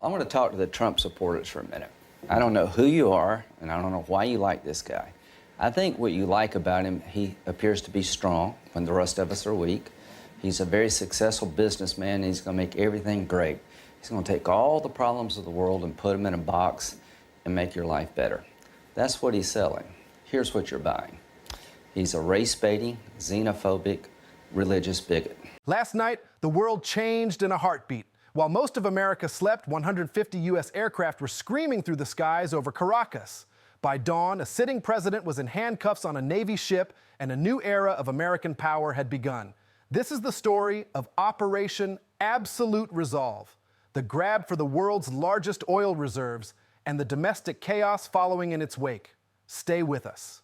I want to talk to the Trump supporters for a minute. I don't know who you are, and I don't know why you like this guy. I think what you like about him, he appears to be strong when the rest of us are weak. He's a very successful businessman, and he's going to make everything great. He's going to take all the problems of the world and put them in a box and make your life better. That's what he's selling. Here's what you're buying. He's a race-baiting, xenophobic, religious bigot. Last night, the world changed in a heartbeat. While most of America slept, 150 U.S. aircraft were screaming through the skies over Caracas. By dawn, a sitting president was in handcuffs on a Navy ship, and a new era of American power had begun. This is the story of Operation Absolute Resolve, the grab for the world's largest oil reserves, and the domestic chaos following in its wake. Stay with us.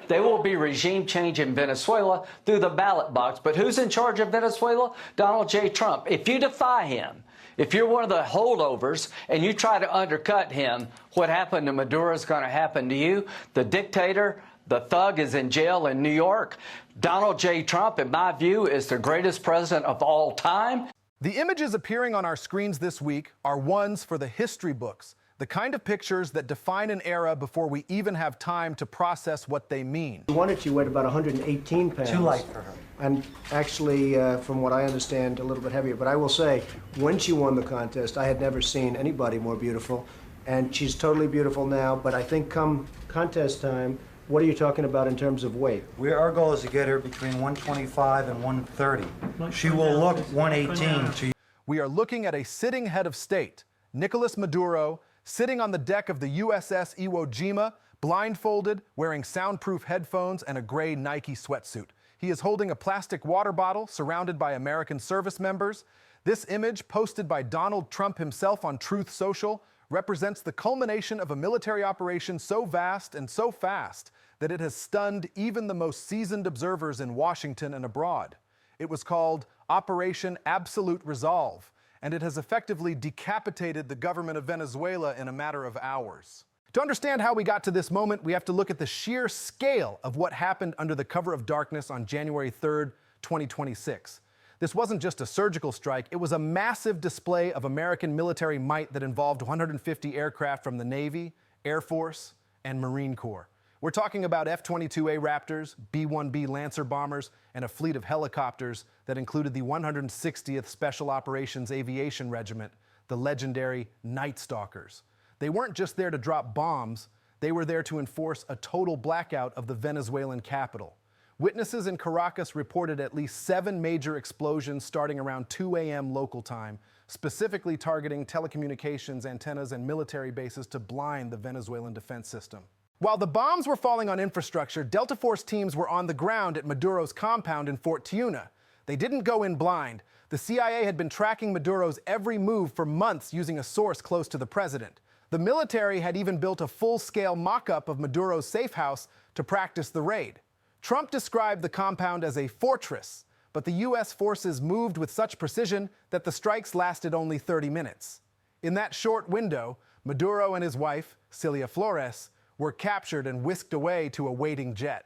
There will be regime change in Venezuela through the ballot box, but who's in charge of Venezuela? Donald J. Trump. If you defy him, if you're one of the holdovers and you try to undercut him, what happened to Maduro is going to happen to you. The dictator, the thug, is in jail in New York. Donald J. Trump, in my view, is the greatest president of all time. The images appearing on our screens this week are ones for the history books, the kind of pictures that define an era before we even have time to process what they mean. She wanted, she weighed about 118 pounds. Too light for her. And actually, from what I understand, a little bit heavier. But I will say, when she won the contest, I had never seen anybody more beautiful. And she's totally beautiful now, but I think come contest time, what are you talking about in terms of weight? Our goal is to get her between 125 and 130. She will look 118. We are looking at a sitting head of state, Nicolás Maduro, sitting on the deck of the USS Iwo Jima, blindfolded, wearing soundproof headphones and a gray Nike sweatsuit. He is holding a plastic water bottle surrounded by American service members. This image, posted by Donald Trump himself on Truth Social, represents the culmination of a military operation so vast and so fast that it has stunned even the most seasoned observers in Washington and abroad. It was called Operation Absolute Resolve, and it has effectively decapitated the government of Venezuela in a matter of hours. To understand how we got to this moment, we have to look at the sheer scale of what happened under the cover of darkness on January 3rd, 2026. This wasn't just a surgical strike, it was a massive display of American military might that involved 150 aircraft from the Navy, Air Force, and Marine Corps. We're talking about F-22A Raptors, B-1B Lancer bombers, and a fleet of helicopters that included the 160th Special Operations Aviation Regiment, the legendary Night Stalkers. They weren't just there to drop bombs, they were there to enforce a total blackout of the Venezuelan capital. Witnesses in Caracas reported at least 7 major explosions starting around 2 a.m. local time, specifically targeting telecommunications antennas and military bases to blind the Venezuelan defense system. While the bombs were falling on infrastructure, Delta Force teams were on the ground at Maduro's compound in Fort Tiuna. They didn't go in blind. The CIA had been tracking Maduro's every move for months using a source close to the president. The military had even built a full-scale mock-up of Maduro's safe house to practice the raid. Trump described the compound as a fortress, but the U.S. forces moved with such precision that the strikes lasted only 30 minutes. In that short window, Maduro and his wife, Cilia Flores, were captured and whisked away to a waiting jet.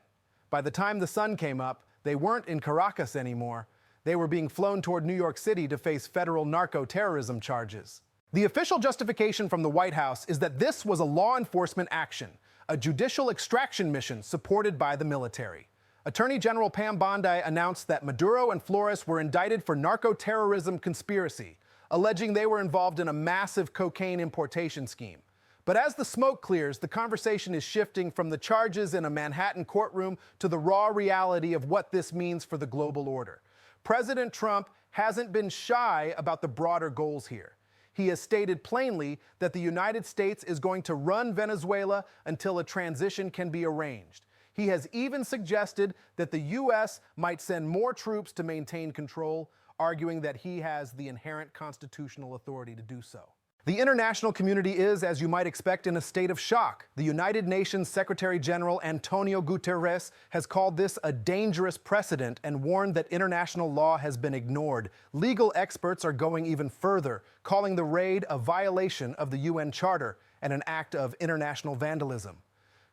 By the time the sun came up, they weren't in Caracas anymore. They were being flown toward New York City to face federal narco-terrorism charges. The official justification from the White House is that this was a law enforcement action, a judicial extraction mission supported by the military. Attorney General Pam Bondi announced that Maduro and Flores were indicted for narco-terrorism conspiracy, alleging they were involved in a massive cocaine importation scheme. But as the smoke clears, the conversation is shifting from the charges in a Manhattan courtroom to the raw reality of what this means for the global order. President Trump hasn't been shy about the broader goals here. He has stated plainly that the United States is going to run Venezuela until a transition can be arranged. He has even suggested that the U.S. might send more troops to maintain control, arguing that he has the inherent constitutional authority to do so. The international community is, as you might expect, in a state of shock. The United Nations Secretary General Antonio Guterres has called this a dangerous precedent and warned that international law has been ignored. Legal experts are going even further, calling the raid a violation of the UN Charter and an act of international vandalism.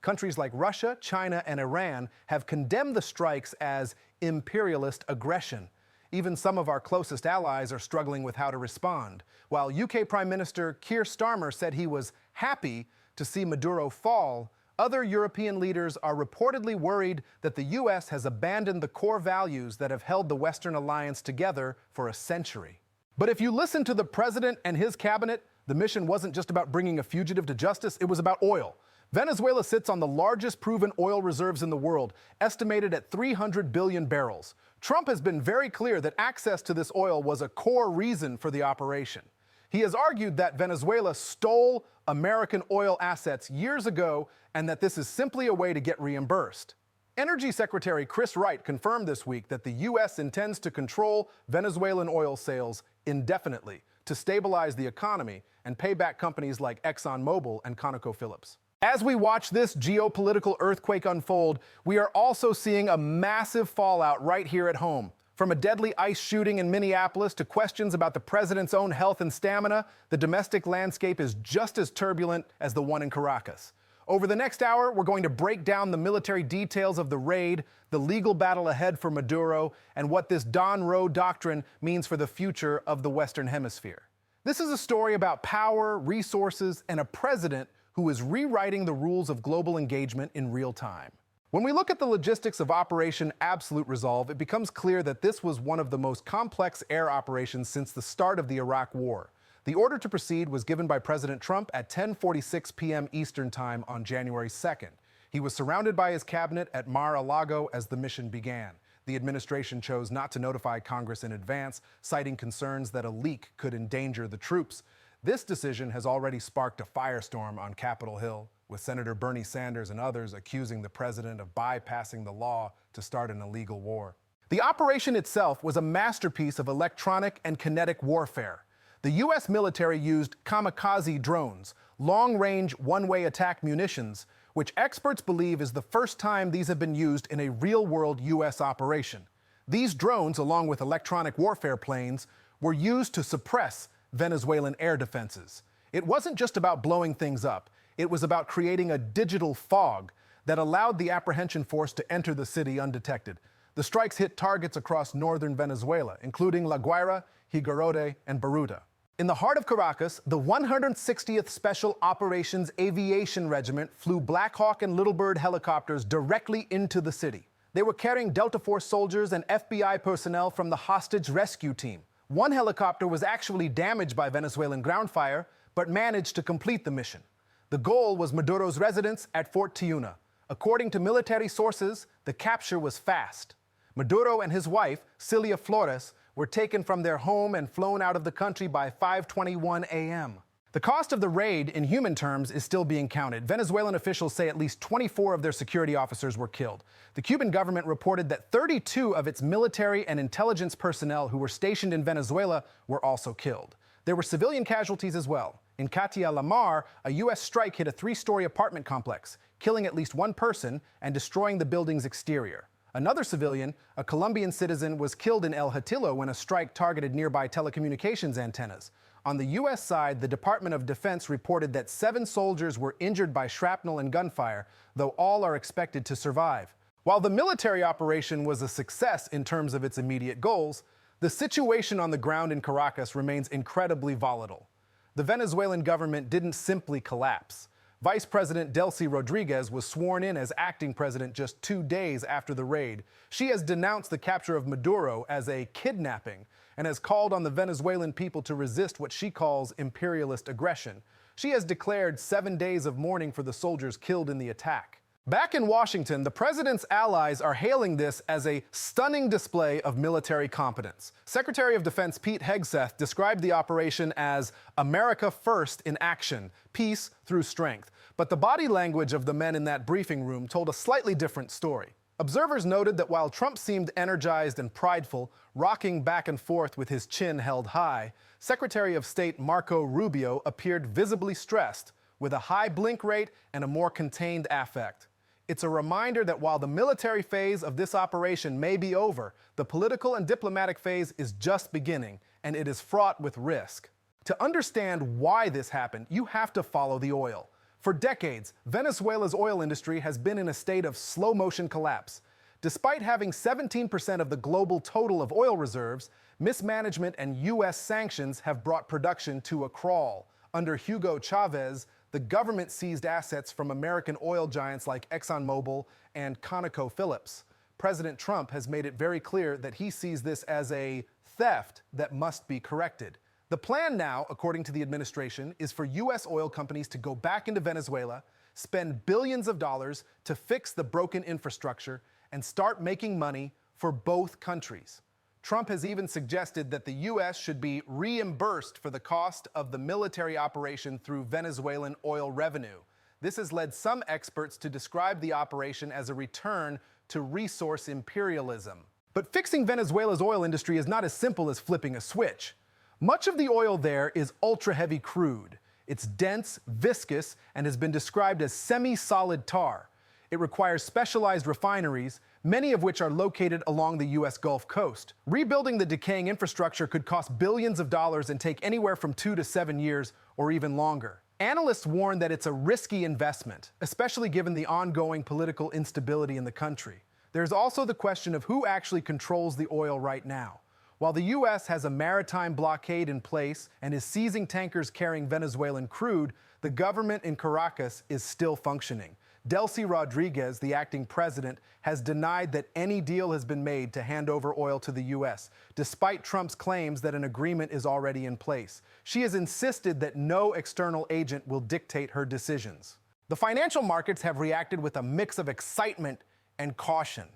Countries like Russia, China, and Iran have condemned the strikes as imperialist aggression. Even some of our closest allies are struggling with how to respond. While UK Prime Minister Keir Starmer said he was happy to see Maduro fall, other European leaders are reportedly worried that the US has abandoned the core values that have held the Western alliance together for a century. But if you listen to the president and his cabinet, the mission wasn't just about bringing a fugitive to justice, it was about oil. Venezuela sits on the largest proven oil reserves in the world, estimated at 300 billion barrels. Trump has been very clear that access to this oil was a core reason for the operation. He has argued that Venezuela stole American oil assets years ago and that this is simply a way to get reimbursed. Energy Secretary Chris Wright confirmed this week that the U.S. intends to control Venezuelan oil sales indefinitely to stabilize the economy and pay back companies like ExxonMobil and ConocoPhillips. As we watch this geopolitical earthquake unfold, we are also seeing a massive fallout right here at home. From a deadly ICE shooting in Minneapolis to questions about the president's own health and stamina, the domestic landscape is just as turbulent as the one in Caracas. Over the next hour, we're going to break down the military details of the raid, the legal battle ahead for Maduro, and what this Don Roe doctrine means for the future of the Western Hemisphere. This is a story about power, resources, and a president who is rewriting the rules of global engagement in real time. When we look at the logistics of Operation Absolute Resolve, it becomes clear that this was one of the most complex air operations since the start of the Iraq War. The order to proceed was given by President Trump at 10:46 p.m. Eastern Time on January 2nd. He was surrounded by his cabinet at Mar-a-Lago as the mission began. The administration chose not to notify Congress in advance, citing concerns that a leak could endanger the troops. This decision has already sparked a firestorm on Capitol Hill, with Senator Bernie Sanders and others accusing the president of bypassing the law to start an illegal war. The operation itself was a masterpiece of electronic and kinetic warfare. The U.S. military used kamikaze drones, long-range one-way attack munitions, which experts believe is the first time these have been used in a real-world U.S. operation. These drones, along with electronic warfare planes, were used to suppress Venezuelan air defenses. It wasn't just about blowing things up. It was about creating a digital fog that allowed the apprehension force to enter the city undetected. The strikes hit targets across northern Venezuela, including La Guaira, Higuerote, and Baruta. In the heart of Caracas, the 160th Special Operations Aviation Regiment flew Black Hawk and Little Bird helicopters directly into the city. They were carrying Delta Force soldiers and FBI personnel from the hostage rescue team. One helicopter was actually damaged by Venezuelan ground fire, but managed to complete the mission. The goal was Maduro's residence at Fort Tiuna. According to military sources, the capture was fast. Maduro and his wife, Cilia Flores, were taken from their home and flown out of the country by 5:21 a.m. The cost of the raid, in human terms, is still being counted. Venezuelan officials say at least 24 of their security officers were killed. The Cuban government reported that 32 of its military and intelligence personnel who were stationed in Venezuela were also killed. There were civilian casualties as well. In Catia La Mar, a U.S. strike hit a 3-story apartment complex, killing at least one person and destroying the building's exterior. Another civilian, a Colombian citizen, was killed in El Hatillo when a strike targeted nearby telecommunications antennas. On the U.S. side, the Department of Defense reported that 7 soldiers were injured by shrapnel and gunfire, though all are expected to survive. While the military operation was a success in terms of its immediate goals, the situation on the ground in Caracas remains incredibly volatile. The Venezuelan government didn't simply collapse. Vice President Delcy Rodriguez was sworn in as acting president just 2 days after the raid. She has denounced the capture of Maduro as a kidnapping and has called on the Venezuelan people to resist what she calls imperialist aggression. She has declared 7 days of mourning for the soldiers killed in the attack. Back in Washington, the president's allies are hailing this as a stunning display of military competence. Secretary of Defense Pete Hegseth described the operation as America first in action, peace through strength. But the body language of the men in that briefing room told a slightly different story. Observers noted that while Trump seemed energized and prideful, rocking back and forth with his chin held high, Secretary of State Marco Rubio appeared visibly stressed, with a high blink rate and a more contained affect. It's a reminder that while the military phase of this operation may be over, the political and diplomatic phase is just beginning, and it is fraught with risk. To understand why this happened, you have to follow the oil. For decades, Venezuela's oil industry has been in a state of slow-motion collapse. Despite having 17% of the global total of oil reserves, mismanagement and U.S. sanctions have brought production to a crawl. Under Hugo Chavez, the government seized assets from American oil giants like ExxonMobil and ConocoPhillips. President Trump has made it very clear that he sees this as a theft that must be corrected. The plan now, according to the administration, is for U.S. oil companies to go back into Venezuela, spend billions of dollars to fix the broken infrastructure, and start making money for both countries. Trump has even suggested that the U.S. should be reimbursed for the cost of the military operation through Venezuelan oil revenue. This has led some experts to describe the operation as a return to resource imperialism. But fixing Venezuela's oil industry is not as simple as flipping a switch. Much of the oil there is ultra-heavy crude. It's dense, viscous, and has been described as semi-solid tar. It requires specialized refineries, many of which are located along the U.S. Gulf Coast. Rebuilding the decaying infrastructure could cost billions of dollars and take anywhere from 2 to 7 years or even longer. Analysts warn that it's a risky investment, especially given the ongoing political instability in the country. There's also the question of who actually controls the oil right now. While the U.S. has a maritime blockade in place and is seizing tankers carrying Venezuelan crude, the government in Caracas is still functioning. Delcy Rodriguez, the acting president, has denied that any deal has been made to hand over oil to the U.S., despite Trump's claims that an agreement is already in place. She has insisted that no external agent will dictate her decisions. The financial markets have reacted with a mix of excitement and caution.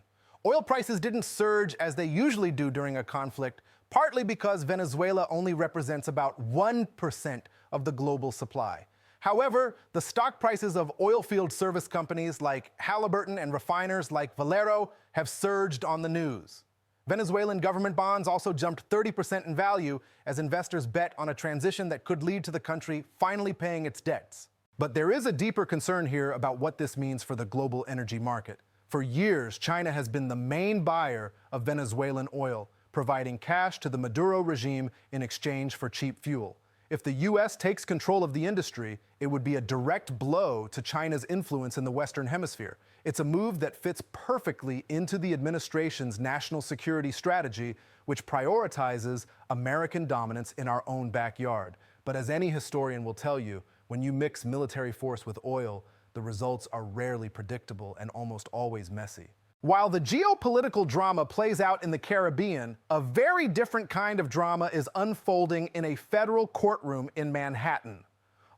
Oil prices didn't surge as they usually do during a conflict, partly because Venezuela only represents about 1% of the global supply. However, the stock prices of oilfield service companies like Halliburton and refiners like Valero have surged on the news. Venezuelan government bonds also jumped 30% in value as investors bet on a transition that could lead to the country finally paying its debts. But there is a deeper concern here about what this means for the global energy market. For years, China has been the main buyer of Venezuelan oil, providing cash to the Maduro regime in exchange for cheap fuel. If the U.S. takes control of the industry, it would be a direct blow to China's influence in the Western Hemisphere. It's a move that fits perfectly into the administration's national security strategy, which prioritizes American dominance in our own backyard. But as any historian will tell you, when you mix military force with oil, the results are rarely predictable and almost always messy. While the geopolitical drama plays out in the Caribbean, a very different kind of drama is unfolding in a federal courtroom in Manhattan.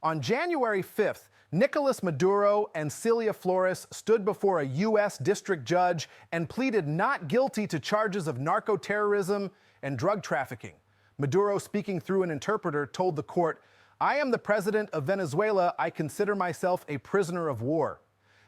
On January 5th, Nicolás Maduro and Cilia Flores stood before a U.S. district judge and pleaded not guilty to charges of narco-terrorism and drug trafficking. Maduro, speaking through an interpreter, told the court, "I am the president of Venezuela. I consider myself a prisoner of war."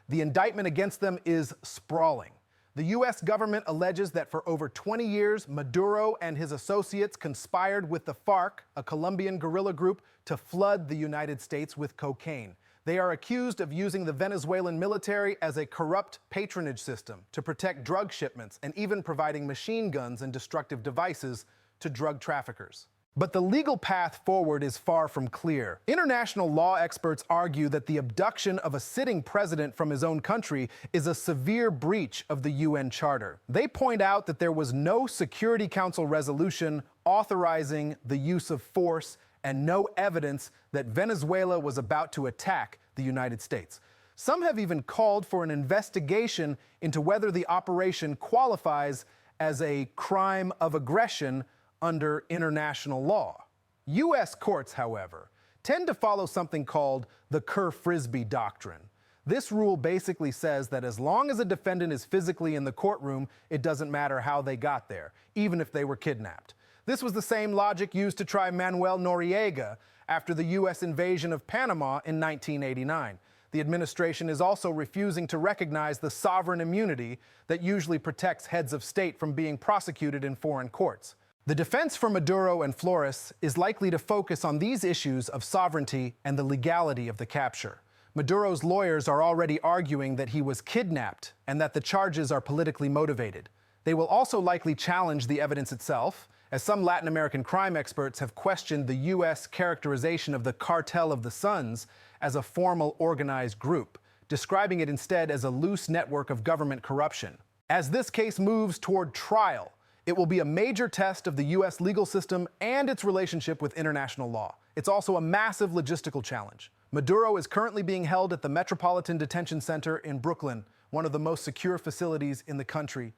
The indictment against them is sprawling. The U.S. government alleges that for over 20 years, Maduro and his associates conspired with the FARC, a Colombian guerrilla group, to flood the United States with cocaine. They are accused of using the Venezuelan military as a corrupt patronage system to protect drug shipments and even providing machine guns and destructive devices to drug traffickers. But the legal path forward is far from clear. International law experts argue that the abduction of a sitting president from his own country is a severe breach of the UN Charter. They point out that there was no Security Council resolution authorizing the use of force and no evidence that Venezuela was about to attack the United States. Some have even called for an investigation into whether the operation qualifies as a crime of aggression under international law. U.S. courts, however, tend to follow something called the Kerr-Frisbee doctrine. This rule basically says that as long as a defendant is physically in the courtroom, it doesn't matter how they got there, even if they were kidnapped. This was the same logic used to try Manuel Noriega after the U.S. invasion of Panama in 1989. The administration is also refusing to recognize the sovereign immunity that usually protects heads of state from being prosecuted in foreign courts. The defense for Maduro and Flores is likely to focus on these issues of sovereignty and the legality of the capture. Maduro's lawyers are already arguing that he was kidnapped and that the charges are politically motivated. They will also likely challenge the evidence itself, as some Latin American crime experts have questioned the U.S. characterization of the Cartel of the Suns as a formal organized group, describing it instead as a loose network of government corruption. As this case moves toward trial, it will be a major test of the U.S. legal system and its relationship with international law. It's also a massive logistical challenge. Maduro is currently being held at the Metropolitan Detention Center in Brooklyn, one of the most secure facilities in the country.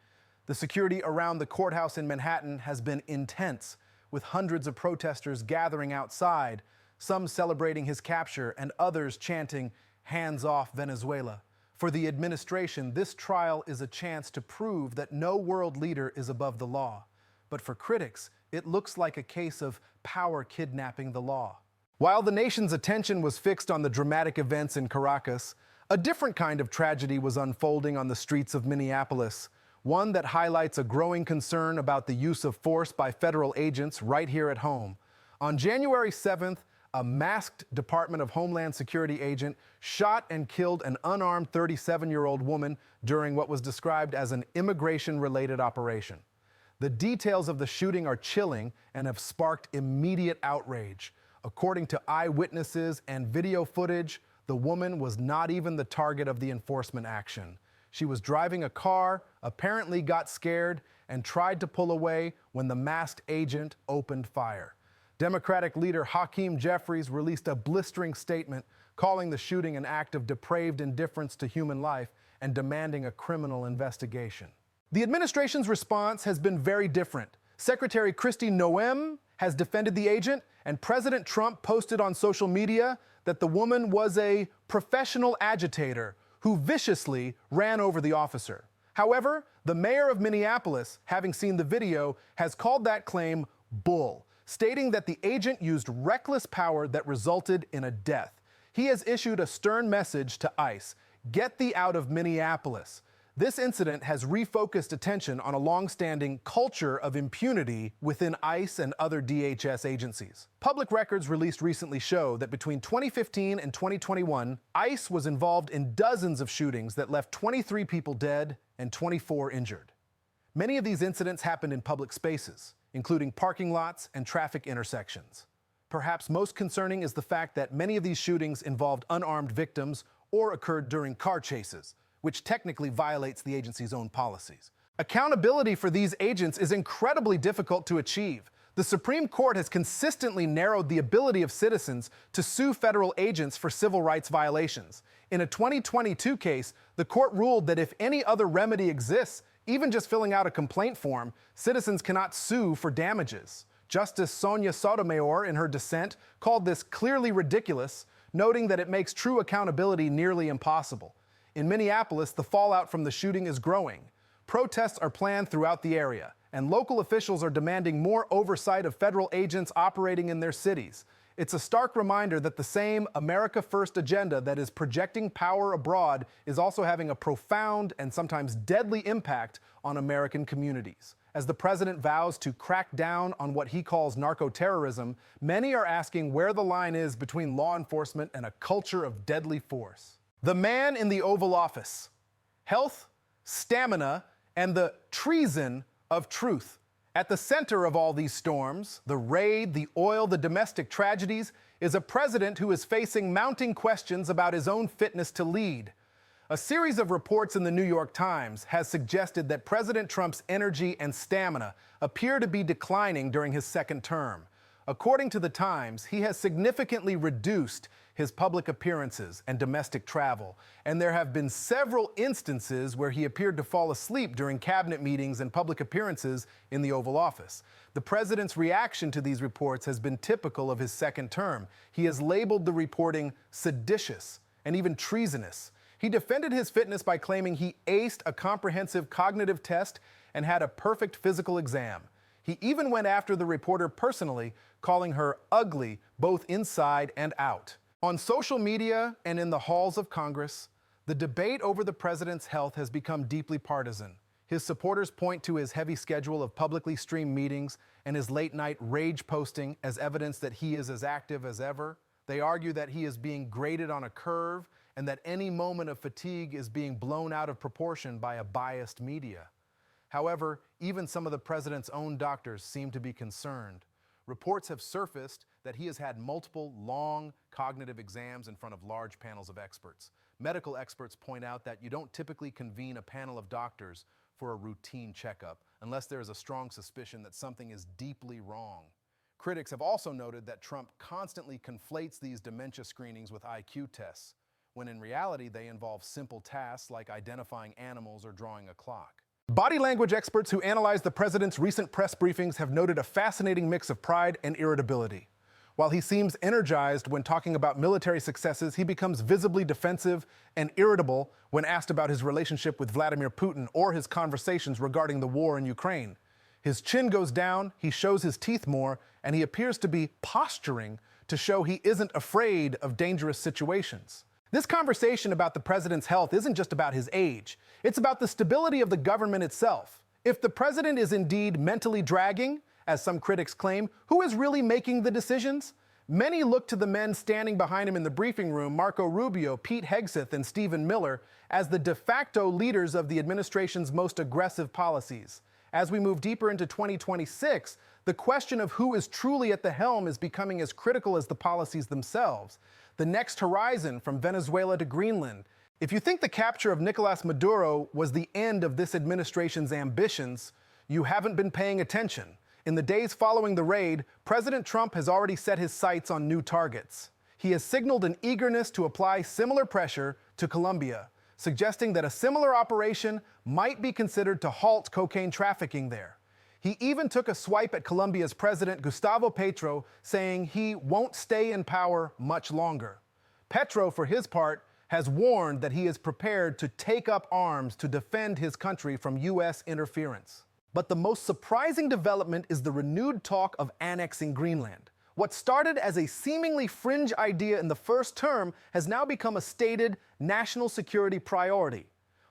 The security around the courthouse in Manhattan has been intense, with hundreds of protesters gathering outside, some celebrating his capture and others chanting, "Hands off Venezuela." For the administration, this trial is a chance to prove that no world leader is above the law. But for critics, it looks like a case of power kidnapping the law. While the nation's attention was fixed on the dramatic events in Caracas, a different kind of tragedy was unfolding on the streets of Minneapolis, one that highlights a growing concern about the use of force by federal agents right here at home. On January 7th, a masked Department of Homeland Security agent shot and killed an unarmed 37-year-old woman during what was described as an immigration-related operation. The details of the shooting are chilling and have sparked immediate outrage. According to eyewitnesses and video footage, the woman was not even the target of the enforcement action. She was driving a car, apparently got scared, and tried to pull away when the masked agent opened fire. Democratic leader Hakeem Jeffries released a blistering statement calling the shooting an act of depraved indifference to human life and demanding a criminal investigation. The administration's response has been very different. Secretary Kristi Noem has defended the agent, and President Trump posted on social media that the woman was a professional agitator who viciously ran over the officer. However, the mayor of Minneapolis, having seen the video, has called that claim bull, stating that the agent used reckless power that resulted in a death. He has issued a stern message to ICE: get thee out of Minneapolis. This incident has refocused attention on a long-standing culture of impunity within ICE and other DHS agencies. Public records released recently show that between 2015 and 2021, ICE was involved in dozens of shootings that left 23 people dead and 24 injured. Many of these incidents happened in public spaces, including parking lots and traffic intersections. Perhaps most concerning is the fact that many of these shootings involved unarmed victims or occurred during car chases, which technically violates the agency's own policies. Accountability for these agents is incredibly difficult to achieve. The Supreme Court has consistently narrowed the ability of citizens to sue federal agents for civil rights violations. In a 2022 case, the court ruled that if any other remedy exists, even just filling out a complaint form, citizens cannot sue for damages. Justice Sonia Sotomayor, in her dissent, called this clearly ridiculous, noting that it makes true accountability nearly impossible. In Minneapolis, the fallout from the shooting is growing. Protests are planned throughout the area, and local officials are demanding more oversight of federal agents operating in their cities. It's a stark reminder that the same America First agenda that is projecting power abroad is also having a profound and sometimes deadly impact on American communities. As the president vows to crack down on what he calls narco-terrorism, many are asking where the line is between law enforcement and a culture of deadly force. The man in the Oval Office: health, stamina, and the treason of truth. At the center of all these storms, the raid, the oil, the domestic tragedies, is a president who is facing mounting questions about his own fitness to lead. A series of reports in the New York Times has suggested that President Trump's energy and stamina appear to be declining during his second term. According to the Times, he has significantly reduced his public appearances and domestic travel, and there have been several instances where he appeared to fall asleep during cabinet meetings and public appearances in the Oval Office. The president's reaction to these reports has been typical of his second term. He has labeled the reporting seditious and even treasonous. He defended his fitness by claiming he aced a comprehensive cognitive test and had a perfect physical exam. He even went after the reporter personally, calling her ugly both inside and out. On social media and in the halls of Congress, the debate over the president's health has become deeply partisan. His supporters point to his heavy schedule of publicly streamed meetings and his late-night rage posting as evidence that he is as active as ever. They argue that he is being graded on a curve and that any moment of fatigue is being blown out of proportion by a biased media. However, even some of the president's own doctors seem to be concerned. Reports have surfaced that he has had multiple long cognitive exams in front of large panels of experts. Medical experts point out that you don't typically convene a panel of doctors for a routine checkup unless there is a strong suspicion that something is deeply wrong. Critics have also noted that Trump constantly conflates these dementia screenings with IQ tests, when in reality they involve simple tasks like identifying animals or drawing a clock. Body language experts who analyze the president's recent press briefings have noted a fascinating mix of pride and irritability. While he seems energized when talking about military successes, he becomes visibly defensive and irritable when asked about his relationship with Vladimir Putin or his conversations regarding the war in Ukraine. His chin goes down, he shows his teeth more, and he appears to be posturing to show he isn't afraid of dangerous situations. This conversation about the president's health isn't just about his age. It's about the stability of the government itself. If the president is indeed mentally dragging, as some critics claim, who is really making the decisions? Many look to the men standing behind him in the briefing room, Marco Rubio, Pete Hegseth, and Stephen Miller, as the de facto leaders of the administration's most aggressive policies. As we move deeper into 2026, the question of who is truly at the helm is becoming as critical as the policies themselves. The next horizon from Venezuela to Greenland. If you think the capture of Nicolás Maduro was the end of this administration's ambitions, you haven't been paying attention. In the days following the raid, President Trump has already set his sights on new targets. He has signaled an eagerness to apply similar pressure to Colombia, suggesting that a similar operation might be considered to halt cocaine trafficking there. He even took a swipe at Colombia's president, Gustavo Petro, saying he won't stay in power much longer. Petro, for his part, has warned that he is prepared to take up arms to defend his country from U.S. interference. But the most surprising development is the renewed talk of annexing Greenland. What started as a seemingly fringe idea in the first term has now become a stated national security priority.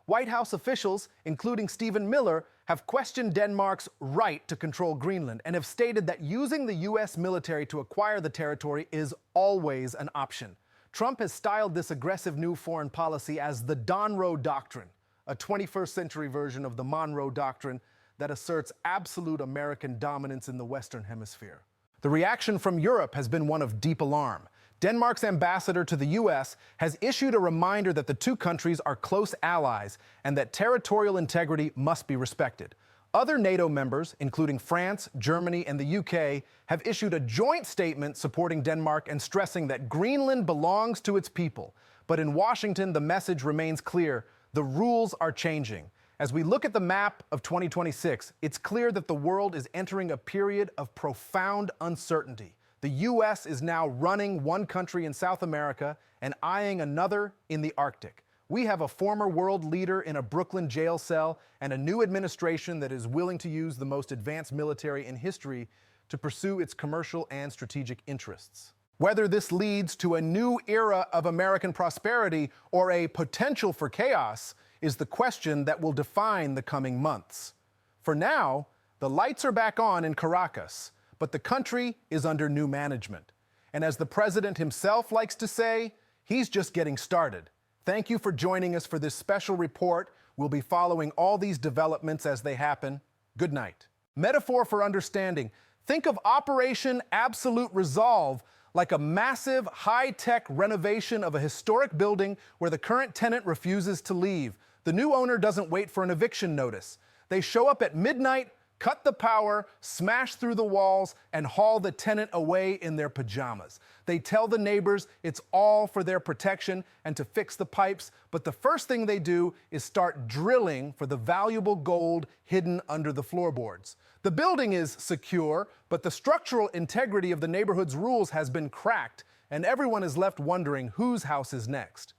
White House officials, including Stephen Miller, have questioned Denmark's right to control Greenland and have stated that using the U.S. military to acquire the territory is always an option. Trump has styled this aggressive new foreign policy as the Donroe Doctrine, a 21st century version of the Monroe Doctrine that asserts absolute American dominance in the Western Hemisphere. The reaction from Europe has been one of deep alarm. Denmark's ambassador to the U.S. has issued a reminder that the two countries are close allies and that territorial integrity must be respected. Other NATO members, including France, Germany, and the U.K., have issued a joint statement supporting Denmark and stressing that Greenland belongs to its people. But in Washington, the message remains clear: the rules are changing. As we look at the map of 2026, it's clear that the world is entering a period of profound uncertainty. The U.S. is now running one country in South America and eyeing another in the Arctic. We have a former world leader in a Brooklyn jail cell and a new administration that is willing to use the most advanced military in history to pursue its commercial and strategic interests. Whether this leads to a new era of American prosperity or a potential for chaos is the question that will define the coming months. For now, the lights are back on in Caracas, but the country is under new management. And as the president himself likes to say, he's just getting started. Thank you for joining us for this special report. We'll be following all these developments as they happen. Good night. Metaphor for understanding. Think of Operation Absolute Resolve like a massive, high-tech renovation of a historic building where the current tenant refuses to leave. The new owner doesn't wait for an eviction notice. They show up at midnight, cut the power, smash through the walls, and haul the tenant away in their pajamas. They tell the neighbors it's all for their protection and to fix the pipes, but the first thing they do is start drilling for the valuable gold hidden under the floorboards. The building is secure, but the structural integrity of the neighborhood's rules has been cracked, and everyone is left wondering whose house is next.